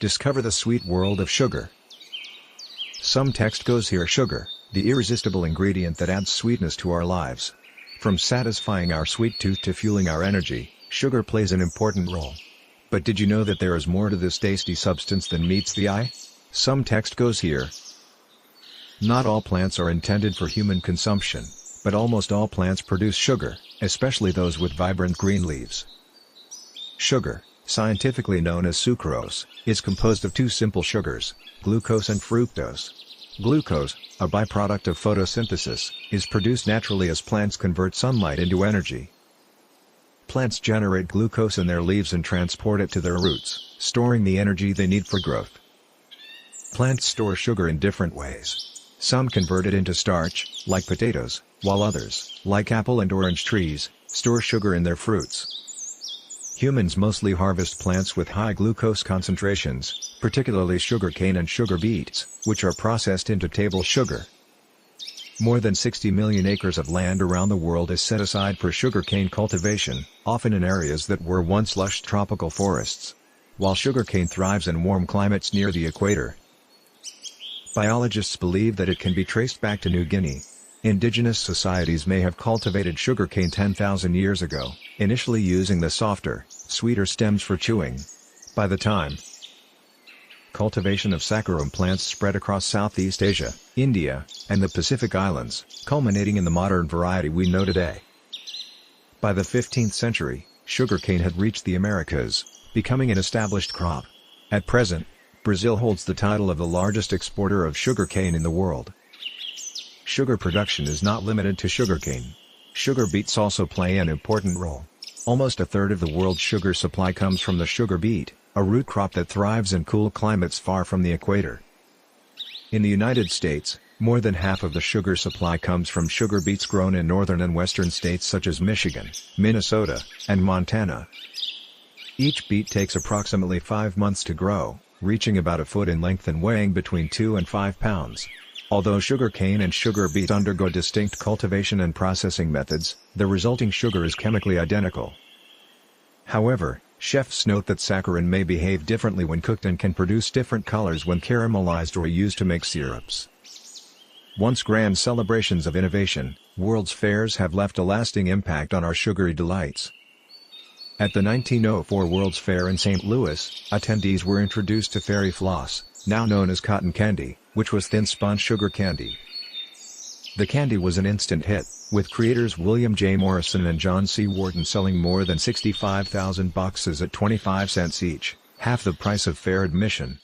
Discover the sweet world of sugar. Some text goes here: sugar, the irresistible ingredient that adds sweetness to our lives. From satisfying our sweet tooth to fueling our energy, sugar plays an important role. But did you know that there is more to this tasty substance than meets the eye? Some text goes here. Not all plants are intended for human consumption, but almost all plants produce sugar, especially those with vibrant green leaves. Sugar, scientifically known as sucrose, is composed of two simple sugars, glucose and fructose. Glucose, a byproduct of photosynthesis, is produced naturally as plants convert sunlight into energy. Plants generate glucose in their leaves and transport it to their roots, storing the energy they need for growth. Plants store sugar in different ways. Some convert it into starch, like potatoes, while others, like apple and orange trees, store sugar in their fruits. Humans mostly harvest plants with high glucose concentrations, particularly sugarcane and sugar beets, which are processed into table sugar. More than 60 million acres of land around the world is set aside for sugarcane cultivation, often in areas that were once lush tropical forests. While sugarcane thrives in warm climates near the equator, biologists believe that it can be traced back to New Guinea. Indigenous societies may have cultivated sugarcane 10,000 years ago, initially using the softer, sweeter stems for chewing. By the time cultivation of saccharine plants spread across Southeast Asia, India, and the Pacific Islands, culminating in the modern variety we know today. By the 15th century, sugarcane had reached the Americas, becoming an established crop. At present, Brazil holds the title of the largest exporter of sugarcane in the world. Sugar production is not limited to sugarcane. Sugar beets also play an important role. Almost a third of the world's sugar supply comes from the sugar beet, a root crop that thrives in cool climates far from the equator. In the United States, more than half of the sugar supply comes from sugar beets grown in northern and western states such as Michigan, Minnesota, and Montana. Each beet takes approximately 5 months to grow, reaching about a foot in length and weighing between 2 and 5 pounds. Although sugarcane and sugar beet undergo distinct cultivation and processing methods, the resulting sugar is chemically identical. However, chefs note that saccharin may behave differently when cooked and can produce different colors when caramelized or used to make syrups. Once grand celebrations of innovation, World's Fairs have left a lasting impact on our sugary delights. At the 1904 World's Fair in St. Louis, attendees were introduced to fairy floss, now known as cotton candy, which was thin-spun sugar candy. The candy was an instant hit, with creators William J. Morrison and John C. Wharton selling more than 65,000 boxes at 25 cents each, half the price of fair admission.